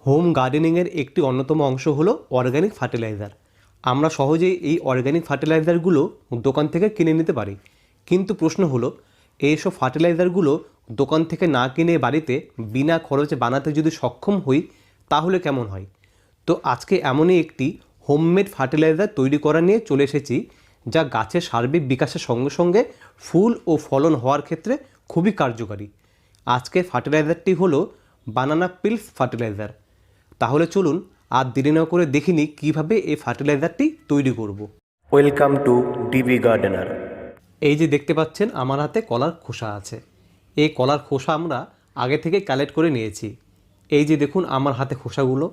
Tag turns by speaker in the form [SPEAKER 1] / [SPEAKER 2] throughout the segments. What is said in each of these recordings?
[SPEAKER 1] Home গার্ডেনিংয়ের একটি অন্যতম অংশ হলো অর্গ্যানিক ফার্টিলাইজার। আমরা সহজেই এই অর্গ্যানিক ফার্টিলাইজারগুলো দোকান থেকে কিনে নিতে পারি, কিন্তু প্রশ্ন হলো এইসব ফার্টিলাইজারগুলো দোকান থেকে না কিনে বাড়িতে বিনা খরচে বানাতে যদি সক্ষম হই তাহলে কেমন হয়। তো আজকে এমনই একটি হোমমেড ফার্টিলাইজার তৈরি করা নিয়ে চলে এসেছি, যা গাছের সার্বিক বিকাশের সঙ্গে সঙ্গে ফুল ও ফলন হওয়ার ক্ষেত্রে খুবই কার্যকারী। আজকের ফার্টিলাইজারটি হলো বানানা পিলস ফার্টিলাইজার। তাহলে চলুন আর দেরি না করে দেখে নিই কীভাবে এই ফার্টিলাইজারটি তৈরি করব।
[SPEAKER 2] Welcome to DB gardener.
[SPEAKER 1] এই যে দেখতে পাচ্ছেন আমার হাতে কলার খোসা আছে। এই কলার খোসা আমরা আগে থেকে কালেক্ট করে নিয়েছি। এই যে দেখুন আমার হাতে খোসাগুলো।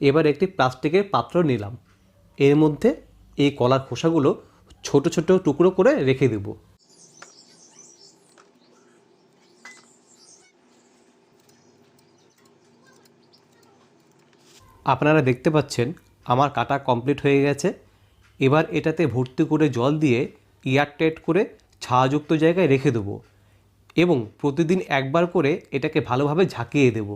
[SPEAKER 1] এবার একটি প্লাস্টিকের পাত্র নিলাম, এর মধ্যে এই কলার খোসাগুলো ছোট ছোট টুকরো করে রেখে দেব। আপনারা দেখতে পাচ্ছেন আমার কাটা কমপ্লিট হয়ে গেছে। এবার এটাতে ভর্তি করে জল দিয়ে এয়ারটাইট করে ছায়াযুক্ত জায়গায় রেখে দেবো এবং প্রতিদিন একবার করে এটাকে ভালোভাবে ঝাঁকিয়ে দেব।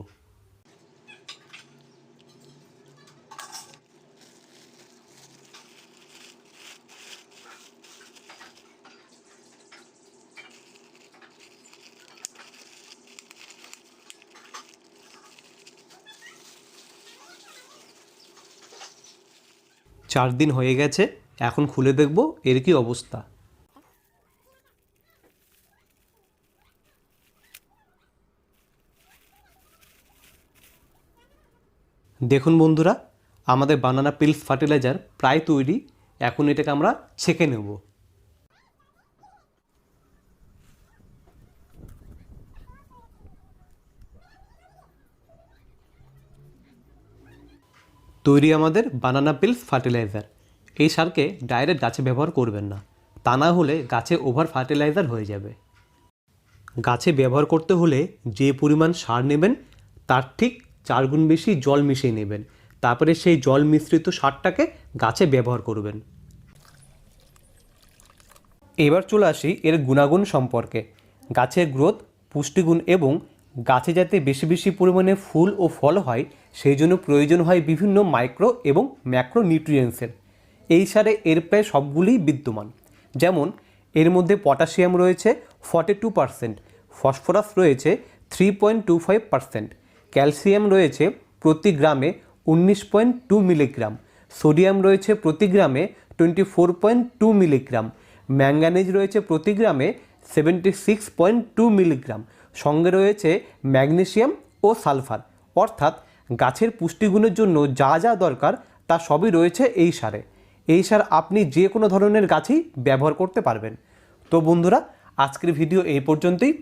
[SPEAKER 1] চার দিন হয়ে গেছে, এখন খুলে দেখব এর কি অবস্থা। দেখুন বন্ধুরা, আমাদের বানানা পিলস ফার্টিলাইজার প্রায় তৈরি। এখন এটাকে আমরা ছেঁকে নেব। তৈরি আমাদের বানানা পিলস ফার্টিলাইজার। এই সারকে ডাইরেক্ট গাছে ব্যবহার করবেন না, তা না হলে গাছে ওভার ফার্টিলাইজার হয়ে যাবে। গাছে ব্যবহার করতে হলে যে পরিমাণ সার নেবেন তার ঠিক 4 গুণ বেশি জল মিশিয়ে নেবেন। তারপরে সেই জল মিশ্রিত সারটাকে গাছে ব্যবহার করবেন। এবার চলে আসি এর গুণাগুণ সম্পর্কে। গাছের গ্রোথ, পুষ্টিগুণ এবং গাছে যাতে বেশি বেশি পরিমাণে ফুল ও ফল হয় সেই জন্য প্রয়োজন হয় বিভিন্ন মাইক্রো এবং ম্যাক্রো নিউট্রিয়েন্টসের। এই সারে এর প্রায় সবগুলিই বিদ্যমান। যেমন এর মধ্যে পটাশিয়াম রয়েছে 42%, ফসফরাস রয়েছে 3.25%, ক্যালসিয়াম রয়েছে প্রতি গ্রামে 19.2 মিলিগ্রাম, সোডিয়াম রয়েছে প্রতি গ্রামে 24.2 মিলিগ্রাম, ম্যাঙ্গানিজ রয়েছে প্রতি গ্রামে 76.2 মিলিগ্রাম, সঙ্গে রয়েছে ম্যাগনেসিয়াম ও সালফার। অর্থাৎ গাছের পুষ্টিগুণের জন্য যা যা দরকার তা সবই রয়েছে এই সারে। এই সার আপনি যে কোনো ধরনের গাছেই ব্যবহার করতে পারবেন। তো বন্ধুরা, আজকের ভিডিও এই পর্যন্তই।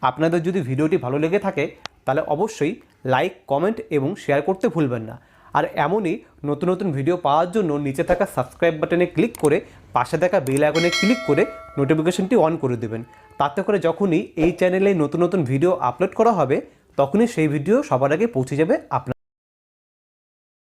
[SPEAKER 1] আপনাদের যদি ভিডিওটি ভালো লেগে থাকে তাহলে অবশ্যই লাইক, কমেন্ট এবং শেয়ার করতে ভুলবেন না। আর এমনই নতুন নতুন ভিডিও পাওয়ার জন্য নিচে থাকা সাবস্ক্রাইব বাটনে ক্লিক করে পাশে থাকা বেল আইকনে ক্লিক করে নোটিফিকেশনটি অন করে দেবেন। তাতে করে যখনই এই চ্যানেলে নতুন নতুন ভিডিও আপলোড করা হবে তখনই সেই ভিডিও সবার আগে পৌঁছে যাবে আপনার